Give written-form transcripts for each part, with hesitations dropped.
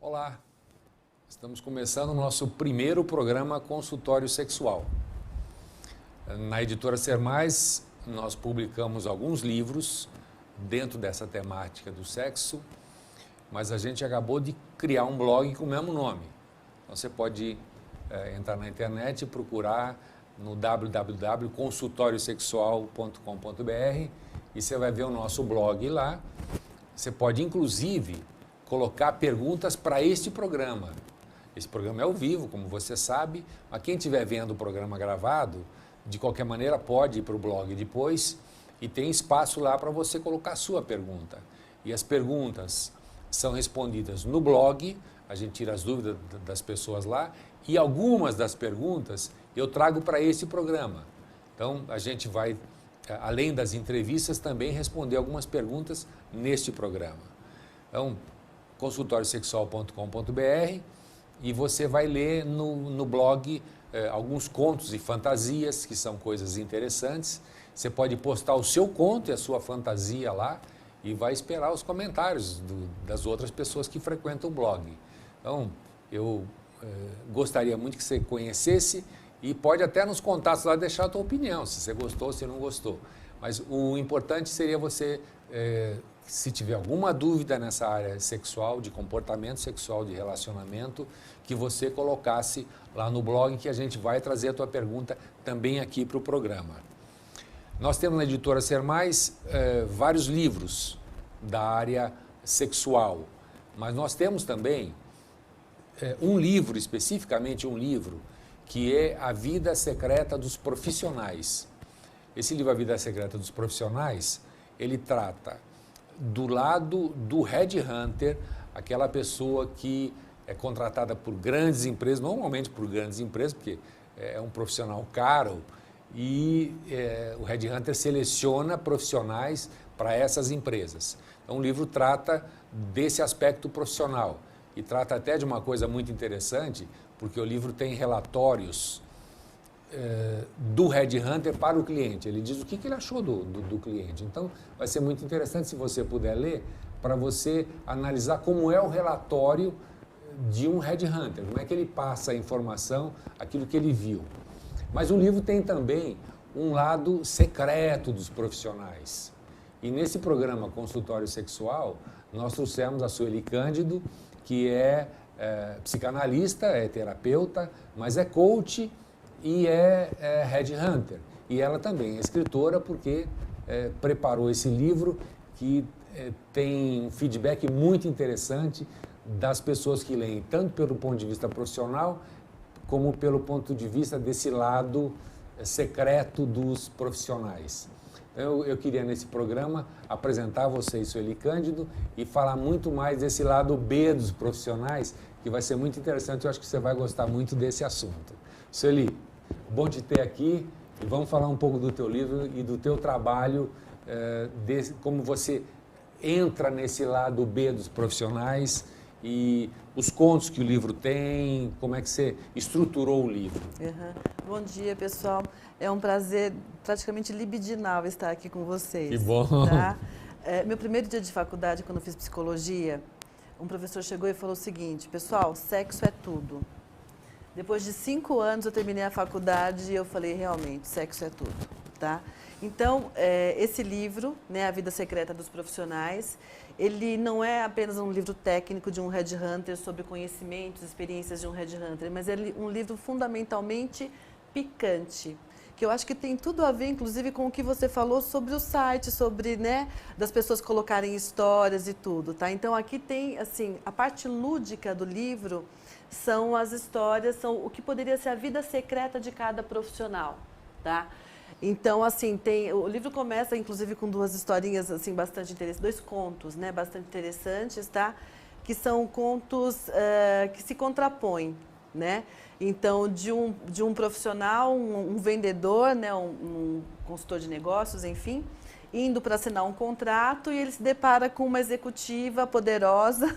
Olá, estamos começando o nosso primeiro programa Consultório Sexual. Na editora Ser Mais, nós publicamos alguns livros dentro dessa temática do sexo, mas a gente acabou de criar um blog com o mesmo nome. Então você pode entrar na internet e procurar no www.consultoriosexual.com.br e você vai ver o nosso blog lá. Você pode, inclusive, colocar perguntas para este programa. Esse programa é ao vivo, como você sabe, mas quem estiver vendo o programa gravado, de qualquer maneira pode ir para o blog depois e tem espaço lá para você colocar a sua pergunta. E as perguntas são respondidas no blog, a gente tira as dúvidas das pessoas lá e algumas das perguntas eu trago para esse programa. Então a gente vai, além das entrevistas, também responder algumas perguntas neste programa. Então, consultoriosexual.com.br e você vai ler no blog alguns contos e fantasias, que são coisas interessantes. Você pode postar o seu conto e a sua fantasia lá e vai esperar os comentários das outras pessoas que frequentam o blog. Então, eu gostaria muito que você conhecesse e pode até nos contatos lá deixar a tua opinião, se você gostou, se não gostou. Mas o importante seria você, se tiver alguma dúvida nessa área sexual, de comportamento sexual, de relacionamento, que você colocasse lá no blog, que a gente vai trazer a tua pergunta também aqui para o programa. Nós temos na editora Ser Mais vários livros da área sexual, mas nós temos também um livro, especificamente um livro, que é A Vida Secreta dos Profissionais. Esse livro, A Vida Secreta dos Profissionais, ele trata do lado do headhunter, aquela pessoa que é contratada por grandes empresas, normalmente por grandes empresas, porque é um profissional caro, e o headhunter seleciona profissionais para essas empresas. Então o livro trata desse aspecto profissional e trata até de uma coisa muito interessante, porque o livro tem relatórios do headhunter para o cliente. Ele diz o que ele achou do cliente. Então, vai ser muito interessante se você puder ler, para você analisar como é o relatório de um headhunter, como é que ele passa a informação, aquilo que ele viu. Mas o livro tem também um lado secreto dos profissionais. E nesse programa Consultório Sexual, nós trouxemos a Sueli Cândido, que é psicanalista, é terapeuta, mas é coach e é headhunter. E ela também é escritora porque preparou esse livro que tem um feedback muito interessante das pessoas que leem, tanto pelo ponto de vista profissional, como pelo ponto de vista desse lado secreto dos profissionais. Então, eu queria, nesse programa, apresentar a vocês, Sueli Cândido, e falar muito mais desse lado B dos profissionais, que vai ser muito interessante. Eu acho que você vai gostar muito desse assunto. Sueli, bom te ter aqui e vamos falar um pouco do teu livro e do teu trabalho, como você entra nesse lado B dos profissionais e os contos que o livro tem, como é que você estruturou o livro. Uhum. Bom dia, pessoal. É um prazer praticamente libidinal estar aqui com vocês. Que bom! Tá? Meu primeiro dia de faculdade, quando eu fiz psicologia, um professor chegou e falou o seguinte: pessoal, sexo é tudo. Depois de 5 anos eu terminei a faculdade e eu falei, realmente, sexo é tudo. Tá? Então, esse livro, né, A Vida Secreta dos Profissionais, ele não é apenas um livro técnico de um headhunter sobre conhecimentos, experiências de um headhunter, mas é um livro fundamentalmente picante, que eu acho que tem tudo a ver, inclusive, com o que você falou sobre o site, sobre, né, das pessoas colocarem histórias e tudo, tá? Então, aqui tem, assim, a parte lúdica do livro são as histórias, são o que poderia ser a vida secreta de cada profissional, tá? Então, assim, o livro começa, inclusive, com 2 historinhas, assim, bastante interessantes, 2 contos, né, bastante interessantes, tá? Que são contos que se contrapõem, né? Então, de um profissional, um vendedor, né, um consultor de negócios, enfim, indo para assinar um contrato e ele se depara com uma executiva poderosa,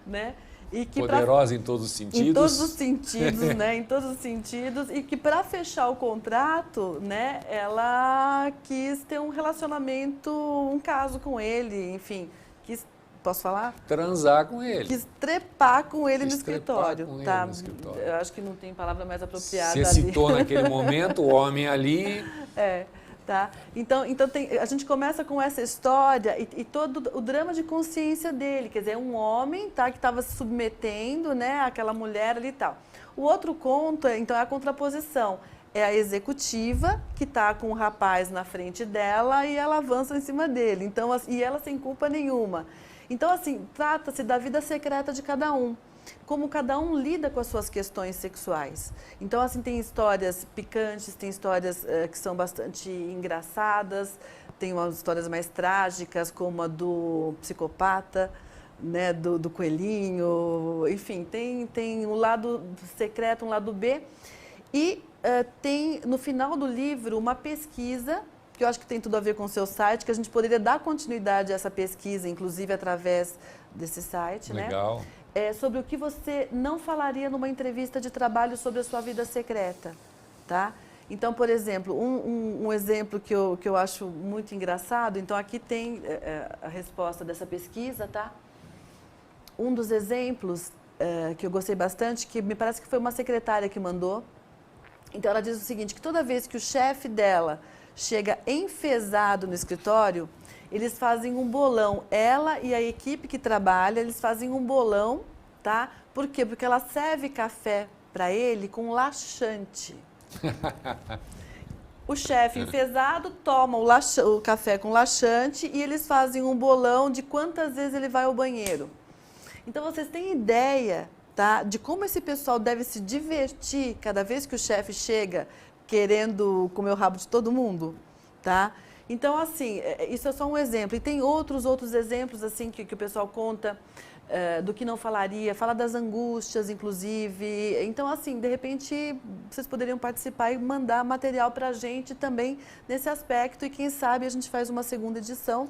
né? E que poderosa em todos os sentidos. Em todos os sentidos, né? Em todos os sentidos. E que para fechar o contrato, né, ela quis ter um relacionamento, um caso com ele, enfim, quis posso falar? Transar com ele. Quis trepar com ele no Quis trepar escritório, com ele tá? no escritório. Eu acho que não tem palavra mais apropriada Você ali. citou naquele momento o homem ali. Tá? Então a gente começa com essa história e todo o drama de consciência dele, quer dizer, um homem, tá, que estava se submetendo, né, àquela mulher ali e tal. O outro conto, então, é a contraposição. É a executiva que está com o rapaz na frente dela e ela avança em cima dele. Então, e ela sem culpa nenhuma. Então, assim, trata-se da vida secreta de cada um. Como cada um lida com as suas questões sexuais. Então, assim, tem histórias picantes, tem histórias que são bastante engraçadas, tem umas histórias mais trágicas, como a do psicopata, né, do coelhinho, enfim, tem um lado secreto, um lado B. E tem, no final do livro, uma pesquisa, que eu acho que tem tudo a ver com o seu site, que a gente poderia dar continuidade a essa pesquisa, inclusive através desse site, Legal. né? Sobre o que você não falaria numa entrevista de trabalho sobre a sua vida secreta, tá? Então, por exemplo, um exemplo que eu acho muito engraçado, então aqui tem a resposta dessa pesquisa, tá? Um dos exemplos que eu gostei bastante, que me parece que foi uma secretária que mandou. Então, ela diz o seguinte, que toda vez que o chefe dela chega enfesado no escritório, eles fazem um bolão. Ela e a equipe que trabalha, eles fazem um bolão, tá? Por quê? Porque ela serve café para ele com laxante. O chefe enfesado toma o café com laxante e eles fazem um bolão de quantas vezes ele vai ao banheiro. Então, vocês têm ideia, tá, de como esse pessoal deve se divertir cada vez que o chefe chega querendo comer o rabo de todo mundo, tá? Então, assim, isso é só um exemplo. E tem outros exemplos, assim, que o pessoal conta do que não falaria, fala das angústias, inclusive. Então, assim, de repente, vocês poderiam participar e mandar material para a gente também nesse aspecto. E quem sabe a gente faz uma segunda edição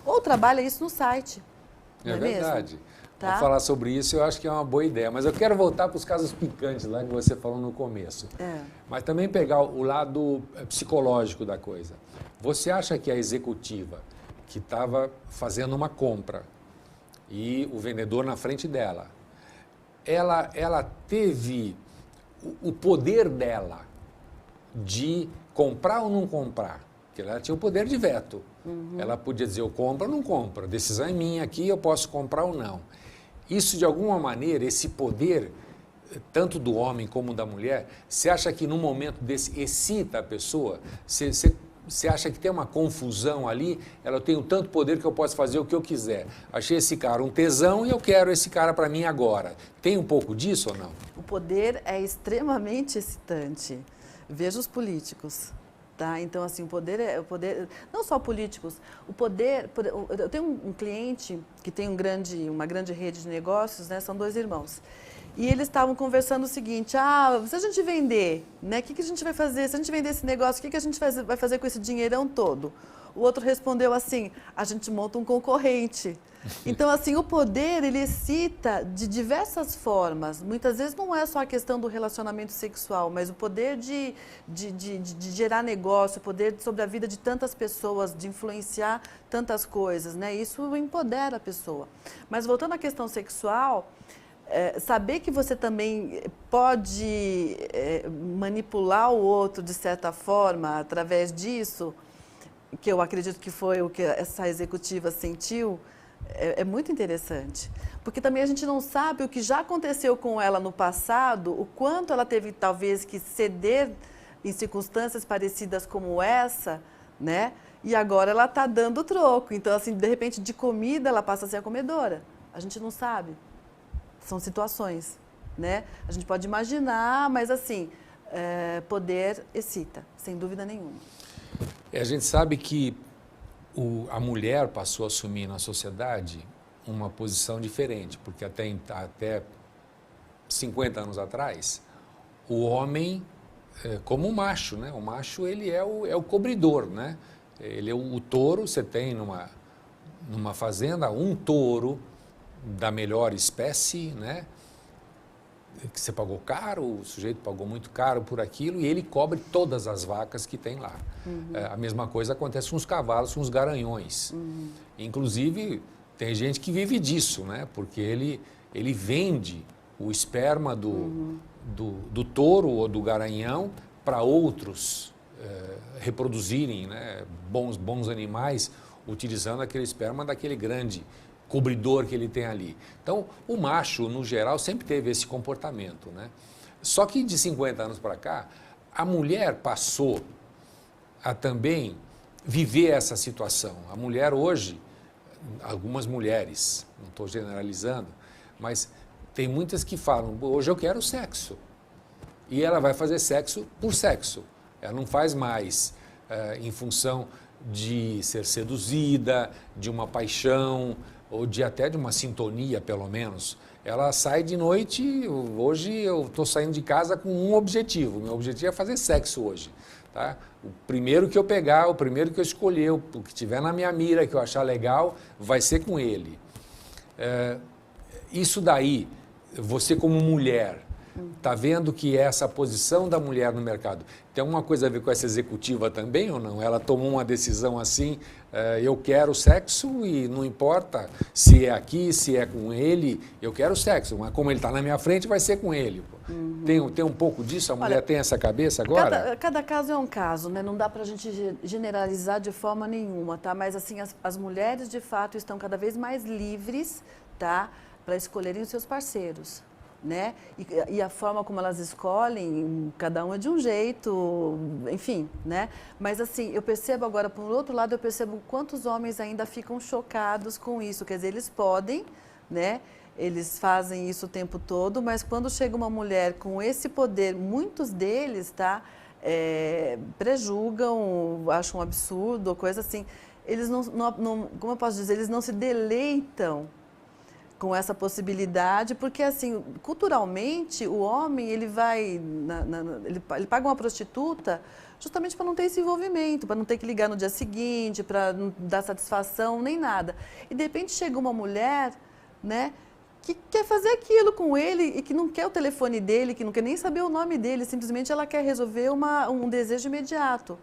ou trabalha isso no site. É verdade. Mesmo? Tá? Vamos falar sobre isso, eu acho que é uma boa ideia. Mas eu quero voltar para os casos picantes lá que você falou no começo. Mas também pegar o lado psicológico da coisa. Você acha que a executiva que estava fazendo uma compra e o vendedor na frente dela, ela teve o poder dela de comprar ou não comprar? Porque ela tinha o poder de veto. Ela podia dizer, eu compro ou não compro. A decisão é minha aqui, eu posso comprar ou não. Isso, de alguma maneira, esse poder, tanto do homem como da mulher, você acha que num momento desse excita a pessoa? Você acha que tem uma confusão ali? Ela tem tanto poder que eu posso fazer o que eu quiser. Achei esse cara um tesão e eu quero esse cara para mim agora. Tem um pouco disso ou não? O poder é extremamente excitante. Veja os políticos. Tá? Então, assim, o poder, não só políticos, o poder, eu tenho um cliente que tem uma grande rede de negócios, né? São 2 irmãos. E eles estavam conversando o seguinte, se a gente vender, né? O que a gente vai fazer? Se a gente vender esse negócio, o que a gente vai fazer com esse dinheirão todo? O outro respondeu assim, a gente monta um concorrente. Então, assim, o poder, ele excita de diversas formas. Muitas vezes não é só a questão do relacionamento sexual, mas o poder de gerar negócio, o poder sobre a vida de tantas pessoas, de influenciar tantas coisas, né? Isso empodera a pessoa. Mas voltando à questão sexual, saber que você também pode manipular o outro de certa forma através disso, que eu acredito que foi o que essa executiva sentiu, é muito interessante. Porque também a gente não sabe o que já aconteceu com ela no passado, o quanto ela teve talvez que ceder em circunstâncias parecidas como essa, né? E agora ela está dando troco. Então, assim, de repente, de comida ela passa a ser a comedora. A gente não sabe. São situações, né? A gente pode imaginar, mas assim, poder excita, sem dúvida nenhuma. A gente sabe que a mulher passou a assumir na sociedade uma posição diferente, porque até 50 anos atrás, o homem, como o macho, né? O macho, ele é o cobridor, né? Ele é o touro, você tem numa fazenda um touro da melhor espécie, né? Que você pagou caro, o sujeito pagou muito caro por aquilo e ele cobre todas as vacas que tem lá. A mesma coisa acontece com os cavalos, com os garanhões. Inclusive, Tem gente que vive disso, né? Porque ele vende o esperma do touro ou do garanhão para outros reproduzirem, né? Bons animais, utilizando aquele esperma daquele grande cobridor que ele tem ali. Então, o macho, no geral, sempre teve esse comportamento, né? Só que de 50 anos para cá, a mulher passou a também viver essa situação. A mulher hoje, algumas mulheres, não estou generalizando, mas tem muitas que falam, hoje eu quero sexo. E ela vai fazer sexo por sexo. Ela não faz mais em função de ser seduzida, de uma paixão, ou até de uma sintonia, pelo menos. Ela sai de noite, hoje eu estou saindo de casa com um objetivo. Meu objetivo é fazer sexo hoje. Tá? O primeiro que eu pegar, o primeiro que eu escolher, o que tiver na minha mira, que eu achar legal, vai ser com ele. Isso daí, você como mulher, está vendo que essa posição da mulher no mercado tem alguma coisa a ver com essa executiva também ou não? Ela tomou uma decisão assim, eu quero sexo e não importa se é aqui, se é com ele, eu quero sexo, mas como ele está na minha frente, vai ser com ele. Tem um pouco disso? A mulher tem essa cabeça agora? Cada caso é um caso, né? Não dá para a gente generalizar de forma nenhuma, tá? Mas assim, as mulheres de fato estão cada vez mais livres, tá? Para escolherem os seus parceiros. Né? E a forma como elas escolhem, cada um é de um jeito, enfim, né? Mas assim, eu percebo agora, por outro lado, eu percebo quantos homens ainda ficam chocados com isso, quer dizer, eles podem, né? Eles fazem isso o tempo todo, mas quando chega uma mulher com esse poder, muitos deles, tá? Prejugam, acham um absurdo, coisa assim. Eles não, como eu posso dizer, eles não se deleitam com essa possibilidade, porque assim, culturalmente, o homem, ele vai, ele paga uma prostituta justamente para não ter esse envolvimento, para não ter que ligar no dia seguinte, para não dar satisfação, nem nada. E de repente chega uma mulher, né, que quer fazer aquilo com ele e que não quer o telefone dele, que não quer nem saber o nome dele, simplesmente ela quer resolver um desejo imediato.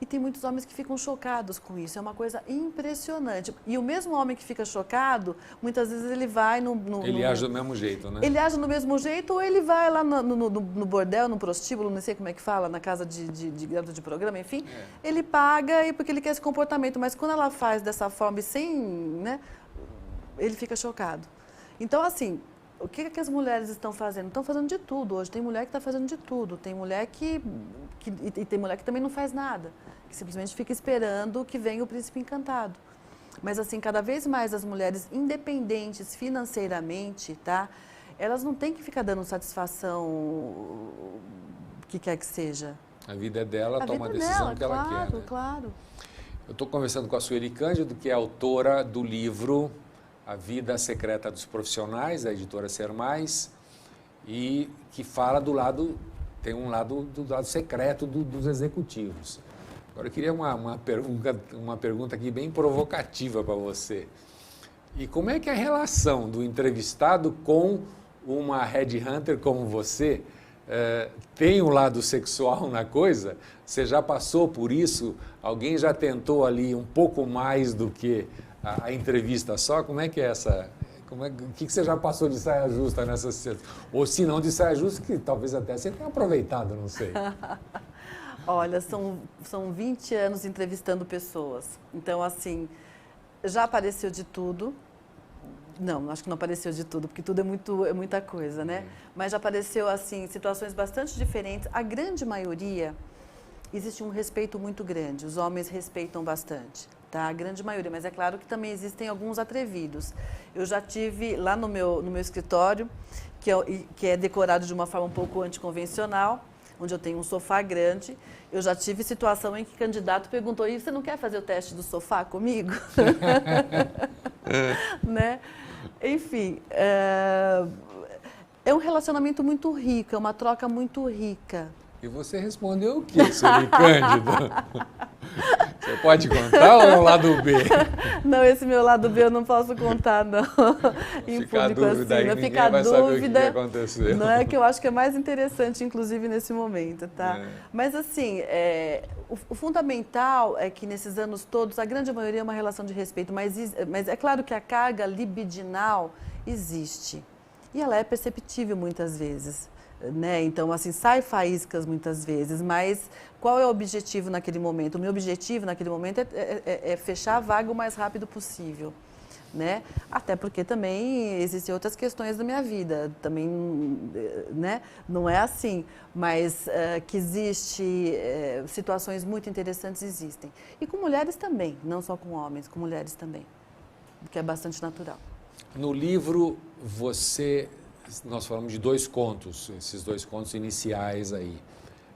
E tem muitos homens que ficam chocados com isso, é uma coisa impressionante. E o mesmo homem que fica chocado, muitas vezes ele vai Ele age do mesmo jeito, né? Ele age do mesmo jeito ou ele vai lá no bordel, no prostíbulo, não sei como é que fala, na casa de garota de programa, enfim. Ele paga porque ele quer esse comportamento, mas quando ela faz dessa forma e sem, né, ele fica chocado. Então, assim, o que as mulheres estão fazendo? Estão fazendo de tudo hoje. Tem mulher que está fazendo de tudo. Tem mulher e tem mulher que também não faz nada. Que simplesmente fica esperando que venha o príncipe encantado. Mas, assim, cada vez mais as mulheres independentes financeiramente, tá? Elas não têm que ficar dando satisfação o que quer que seja. A vida é dela, toma a decisão que ela quer. Né? Claro. Eu estou conversando com a Sueli Cândido, que é autora do livro A Vida Secreta dos Profissionais, da editora Ser Mais, e que fala tem um lado secreto dos executivos. Agora eu queria uma pergunta aqui bem provocativa para você. E como é que é a relação do entrevistado com uma headhunter como você? Tem um lado sexual na coisa? Você já passou por isso? Alguém já tentou ali um pouco mais do que a entrevista só? Como é que é essa? O que você já passou de saia justa nessa situação? Ou se não de saia justa, que talvez até você tenha aproveitado, não sei. Olha, são 20 anos entrevistando pessoas. Então, assim, já apareceu de tudo. Não, acho que não apareceu de tudo, porque tudo é muita coisa, né? Mas já apareceu, assim, situações bastante diferentes. A grande maioria, existe um respeito muito grande. Os homens respeitam bastante, tá? A grande maioria, mas é claro que também existem alguns atrevidos. Eu já tive lá no meu escritório, que é decorado de uma forma um pouco anticonvencional, onde eu tenho um sofá grande. Eu já tive situação em que o candidato perguntou: e você não quer fazer o teste do sofá comigo? Né? Enfim, é um relacionamento muito rico, é uma troca muito rica. E você respondeu o quê, Sueli Cândido? Você pode contar ou é o lado B? Não, esse meu lado B eu não posso contar, não. Em Fica a público dúvida assim, aí, não ninguém fica a vai saber o que dúvida. aconteceu. Não é que eu acho que é mais interessante, inclusive, nesse momento, tá? É. Mas, assim, o fundamental é que nesses anos todos, a grande maioria é uma relação de respeito, mas é claro que a carga libidinal existe. E ela é perceptível muitas vezes, né? Então, assim, sai faíscas muitas vezes, mas qual é o objetivo naquele momento? O meu objetivo naquele momento é fechar a vaga o mais rápido possível, né? Até porque também existem outras questões da minha vida, também, né? Não é assim, mas que existe situações muito interessantes existem. E com mulheres também, não só com homens, com mulheres também, o que é bastante natural. No livro, nós falamos de 2 contos, esses 2 contos iniciais aí.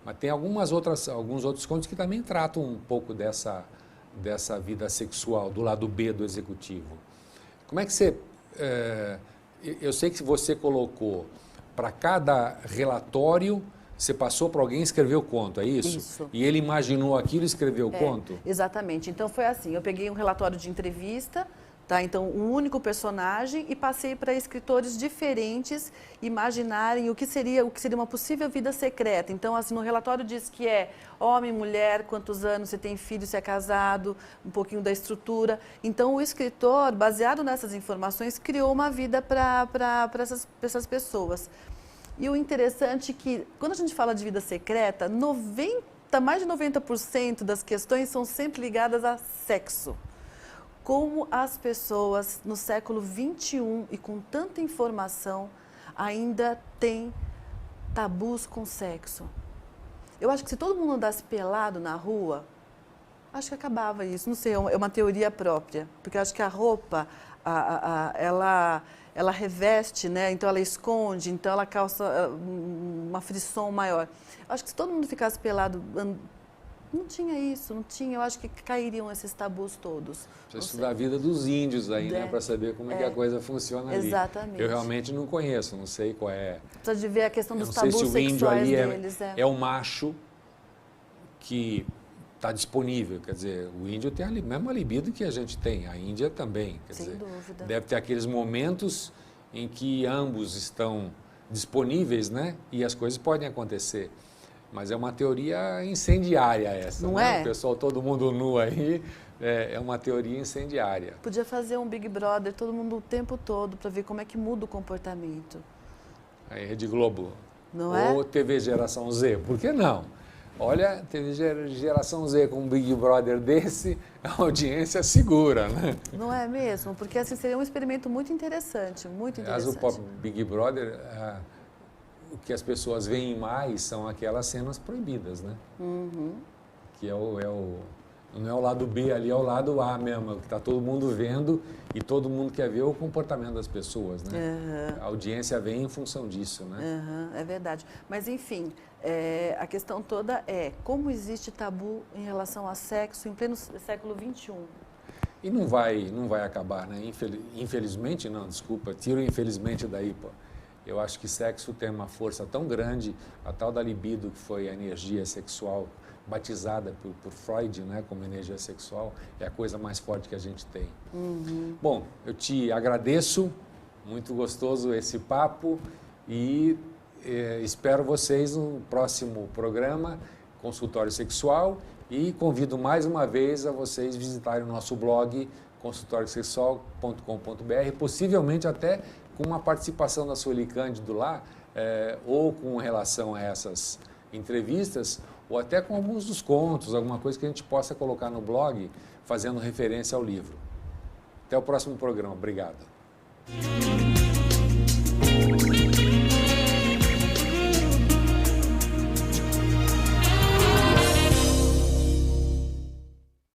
Mas tem alguns outros contos que também tratam um pouco dessa vida sexual, do lado B do executivo. Como é que você... eu sei que você colocou para cada relatório, você passou para alguém escrever o conto, é isso? Isso. E ele imaginou aquilo e escreveu o conto? Exatamente. Então foi assim, eu peguei um relatório de entrevista, tá? Então um único personagem e passei para escritores diferentes imaginarem o que seria uma possível vida secreta. Então assim, no relatório diz que é homem, mulher, quantos anos, se tem filho, se é casado, um pouquinho da estrutura. Então o escritor, baseado nessas informações, criou uma vida para essas pessoas. E o interessante é que, quando a gente fala de vida secreta, mais de 90% das questões são sempre ligadas a sexo. Como as pessoas no século XXI e com tanta informação ainda têm tabus com sexo. Eu acho que se todo mundo andasse pelado na rua, acho que acabava isso. Não sei, é uma teoria própria. Porque eu acho que a roupa, ela reveste, né? Então ela esconde, então ela causa uma frição maior. Eu acho que se todo mundo ficasse pelado, não tinha isso, não tinha. Eu acho que cairiam esses tabus todos. Precisa estudar a vida dos índios aí, né? Para saber como é que a coisa funciona ali. Exatamente. Eu realmente não conheço, não sei qual é. Precisa de ver a questão dos tabus sexuais deles. Não sei se o índio ali deles. é o macho que está disponível. Quer dizer, o índio tem a mesma libido que a gente tem, a Índia também. Quer dizer, dúvida. Deve ter aqueles momentos em que ambos estão disponíveis, né? E as coisas podem acontecer. Mas é uma teoria incendiária essa, não né? é? O pessoal, todo mundo nu aí, é uma teoria incendiária. Podia fazer um Big Brother, todo mundo o tempo todo, para ver como é que muda o comportamento. Aí, Rede Globo. Não é? Ou TV Geração Z, por que não? Olha, TV Geração Z com um Big Brother desse, a audiência segura, né? Não é mesmo? Porque assim seria um experimento muito interessante, muito interessante. Mas o Big Brother... o que as pessoas veem mais são aquelas cenas proibidas, né? Uhum. Que não é o lado B ali, é o lado A mesmo, que está todo mundo vendo e todo mundo quer ver o comportamento das pessoas, né? Uhum. A audiência vem em função disso, né? Uhum, é verdade. Mas, enfim, a questão toda é como existe tabu em relação a sexo em pleno século XXI. E não vai acabar, né? Infelizmente, não, desculpa, tiro infelizmente daí, pô. Eu acho que sexo tem uma força tão grande, a tal da libido, que foi a energia sexual, batizada por Freud, né, como energia sexual, é a coisa mais forte que a gente tem. Uhum. Bom, eu te agradeço, muito gostoso esse papo e espero vocês no próximo programa, Consultório Sexual, e convido mais uma vez a vocês visitarem o nosso blog, consultoriosexual.com.br, possivelmente até com uma participação da Sueli Cândido lá, ou com relação a essas entrevistas, ou até com alguns dos contos, alguma coisa que a gente possa colocar no blog, fazendo referência ao livro. Até o próximo programa. Obrigado.